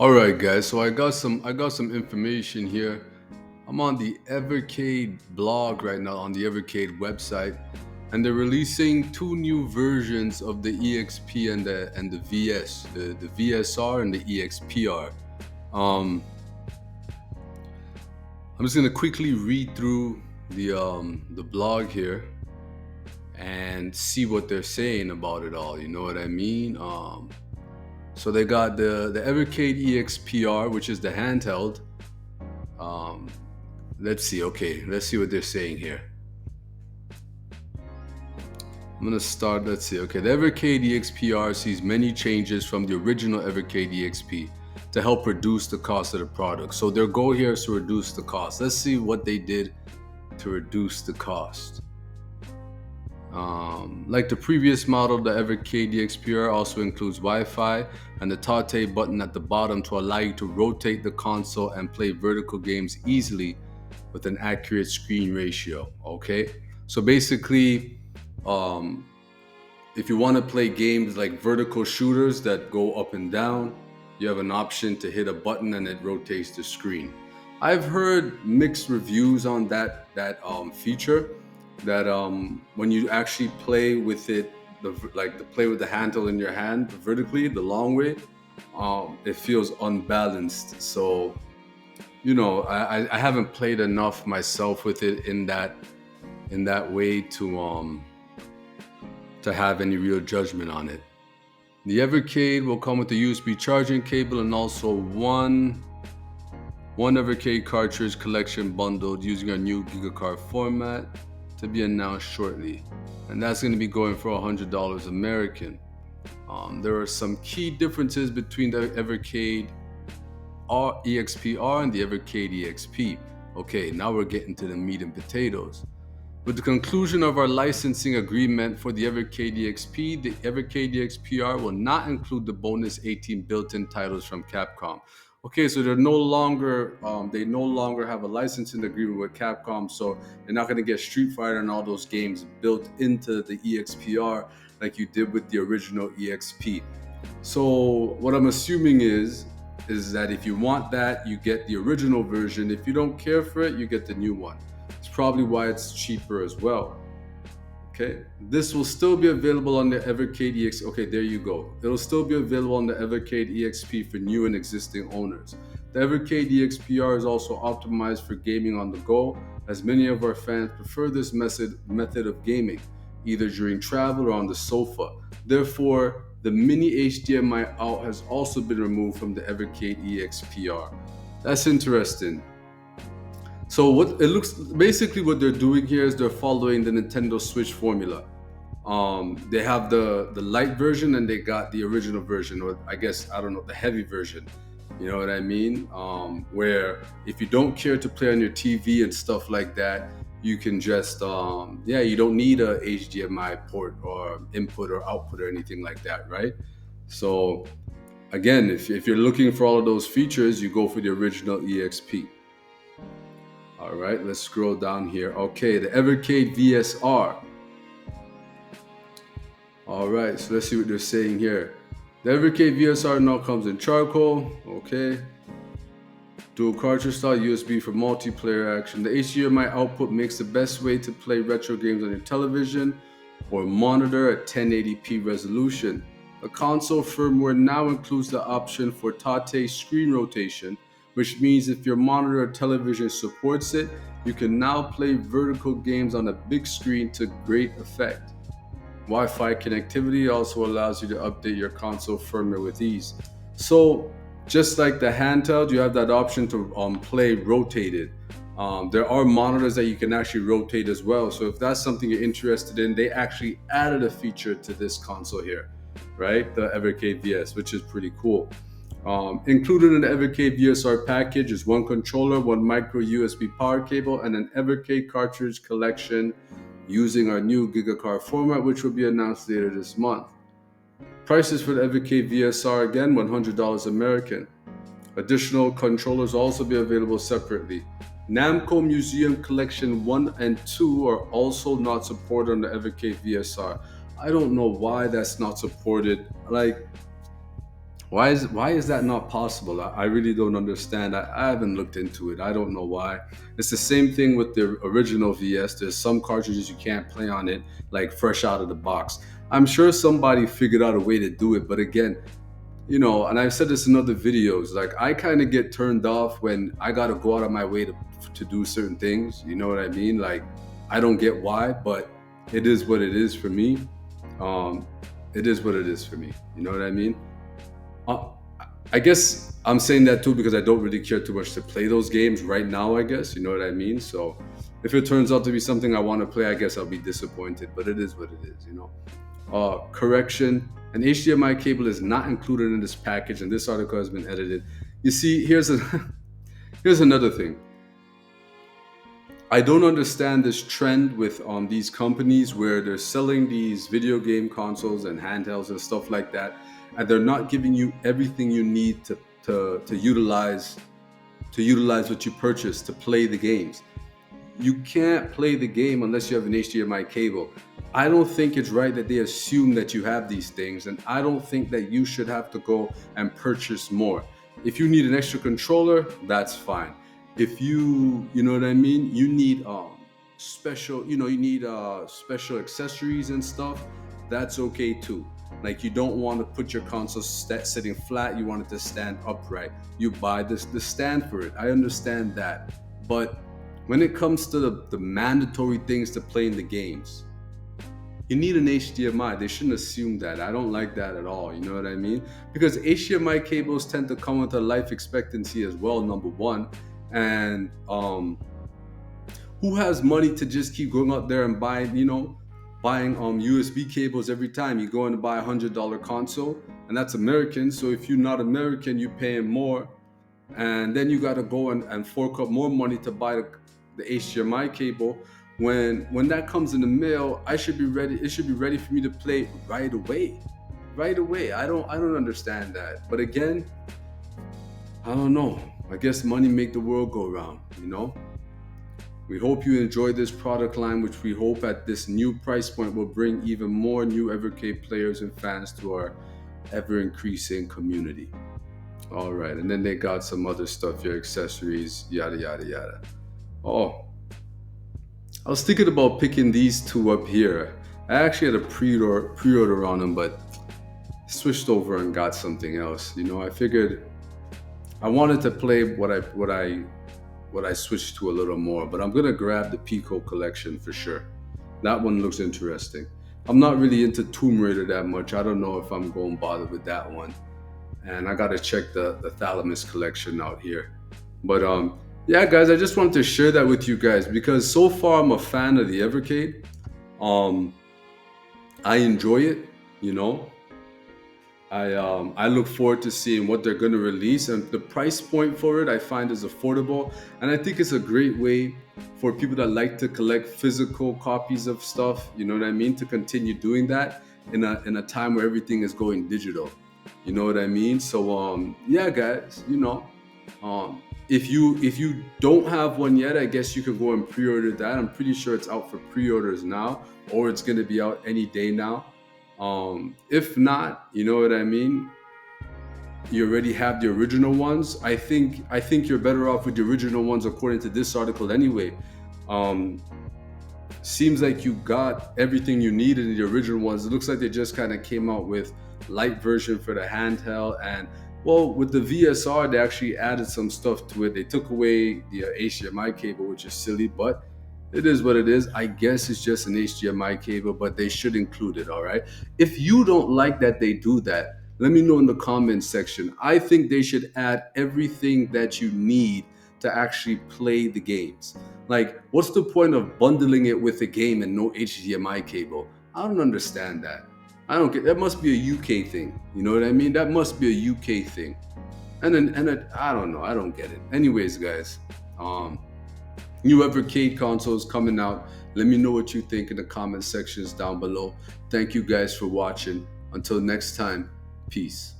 All right, guys. So I got some information here. I'm on the Evercade blog right now on the Evercade website, and they're releasing two new versions of the EXP and the VS, the VSR and the EXPR. Um, I'm just gonna quickly read through the blog here and see what they're saying about it all. You know what I mean? So they got the Evercade EXPR, which is the handheld. Um, let's see. Okay, let's see what they're saying here. I'm gonna start. Let's see. Okay, the Evercade EXPR sees many changes from the original Evercade EXP to help reduce the cost of the product. So their goal here is to reduce the cost. Let's see what they did to reduce the cost. Like the previous model, the Evercade EXPR also includes Wi-Fi and the Tate button at the bottom to allow you to rotate the console and play vertical games easily with an accurate screen ratio. Okay, so basically, um, if you want to play games like vertical shooters that go up and down, you have an option to hit a button and it rotates the screen. I've heard mixed reviews on that feature. That when you actually play with it, the play with the handle in your hand vertically, the long way, it feels unbalanced. So I haven't played enough myself with it in that way to have any real judgment on it. The Evercade will come with a USB charging cable and also one Evercade cartridge collection bundled using our new Gigacard format to be announced shortly. And that's going to be going for $100 American. There are some key differences between the Evercade EXP-R and the Evercade EXP. Okay, now we're getting to the meat and potatoes. With the conclusion of our licensing agreement for the Evercade EXP, the Evercade EXPR will not include the bonus 18 built-in titles from Capcom. Okay, so they no longer have a licensing agreement with Capcom, so you're not going to get Street Fighter and all those games built into the EXPR like you did with the original EXP. So what I'm assuming is that if you want that, you get the original version. If you don't care for it, you get the new one. It's probably why it's cheaper as well. Okay, this will still be available on the Evercade EX. Okay, there you go. It'll still be available on the Evercade EXP for new and existing owners. The Evercade EXPR is also optimized for gaming on the go, as many of our fans prefer this method of gaming, either during travel or on the sofa. Therefore, the mini HDMI out has also been removed from the Evercade EXPR. That's interesting. So what it looks basically what they're doing here is they're following the Nintendo Switch formula. They have the light version and they got the original version, or I guess I don't know, the heavy version. You know what I mean? Where if you don't care to play on your TV and stuff like that, you can just you don't need a HDMI port or input or output or anything like that, right? So again, if you're looking for all of those features, you go for the original EXP. All right, let's scroll down here. Okay, the Evercade VSR. All right, so let's see what they're saying here. The Evercade VSR now comes in charcoal. Okay. Dual cartridge style USB for multiplayer action. The HDMI output makes the best way to play retro games on your television or monitor at 1080p resolution. The console firmware now includes the option for Tate screen rotation, which means if your monitor or television supports it, you can now play vertical games on a big screen to great effect. Wi-Fi connectivity also allows you to update your console firmware with ease. So, just like the handheld, you have that option to play rotated. There are monitors that you can actually rotate as well. So if that's something you're interested in, they actually added a feature to this console here, right? The Evercade VS, which is pretty cool. Included in the Evercade VSR package is one controller, one micro USB power cable, and an Evercade cartridge collection using our new Gigacard format, which will be announced later this month. Prices for the Evercade VSR again, $100 American. Additional controllers will also be available separately. Namco Museum Collection 1 and 2 are also not supported on the Evercade VSR. I don't know why that's not supported. Like, Why is that not possible? I really don't understand. I haven't looked into it. I don't know why. It's the same thing with the original VS. There's some cartridges you can't play on it like fresh out of the box. I'm sure somebody figured out a way to do it, but again, and I've said this in other videos, like I kind of get turned off when I got to go out of my way to do certain things. You know what I mean? Like I don't get why, but it is what it is for me. Um, it is what it is for me. You know what I mean? Uh, I guess I'm saying that too because I don't really care too much to play those games right now, I guess. You know what I mean? So if it turns out to be something I want to play, I guess I'll be disappointed, but it is what it is. Correction: an HDMI cable is not included in this package, and this article has been edited. You see, here's another thing. I don't understand this trend with these companies where they're selling these video game consoles and handhelds and stuff like that, and they're not giving you everything you need to utilize what you purchased to play the games. You can't play the game unless you have an HDMI cable. I don't think it's right that they assume that you have these things, and I don't think that you should have to go and purchase more. If you need an extra controller, that's fine. If you know what I mean, you need special accessories and stuff, that's okay too. Like you don't want to put your console sitting flat, you want it to stand upright. You buy the stand for it. I understand that. But when it comes to the mandatory things to play in the games, you need an HDMI. They shouldn't assume that. I don't like that at all. You know what I mean? Because HDMI cables tend to come with a life expectancy as well, number one. And who has money to just keep going out there and buying USB cables every time you go in to buy $100 console? And that's American. So if you're not American, you're paying more. And then you got to go and fork up more money to buy the HDMI cable. When that comes in the mail, I should be ready. It should be ready for me to play right away, right away. I don't understand that. But again, I don't know. I guess money make the world go round. We hope you enjoy this product line, which we hope at this new price point will bring even more new Evercade players and fans to our ever increasing community. All right, and then they got some other stuff, your accessories, yada yada yada. Oh, I was thinking about picking these two up here. I actually had a pre-order on them, but switched over and got something else. I figured I wanted to play what I switched to a little more, but I'm gonna grab the Pico collection for sure. That one looks interesting. I'm not really into Tomb Raider that much. I don't know if I'm going to bother with that one. And I gotta check the Thalamus collection out here. But yeah, guys, I just wanted to share that with you guys because so far I'm a fan of the Evercade. Um, I enjoy it. You know, I look forward to seeing what they're gonna release, and the price point for it I find is affordable, and I think it's a great way for people that like to collect physical copies of stuff. You know what I mean? To continue doing that in a time where everything is going digital. You know what I mean? So yeah, guys, if you don't have one yet, I guess you could go and pre-order that. I'm pretty sure it's out for pre-orders now, or it's gonna be out any day now. If not, you know what I mean, you already have the original ones. I think you're better off with the original ones according to this article anyway. Um, Seems like you got everything you needed in the original ones. It looks like they just kind of came out with light version for the handheld, and well, with the VSR they actually added some stuff to it. They took away the HDMI cable, which is silly, but it is what it is. I guess it's just an HDMI cable, but they should include it. All right, if you don't like that they do that, let me know in the comments section. I think they should add everything that you need to actually play the games. Like, what's the point of bundling it with a game and no HDMI cable? I don't understand that. I don't get that. Must be a UK thing. You know what I mean? That must be a UK thing. I don't know. I don't get it. Anyways, guys, um, new Evercade consoles coming out. Let me know what you think in the comment sections down below. Thank you guys for watching. Until next time, peace.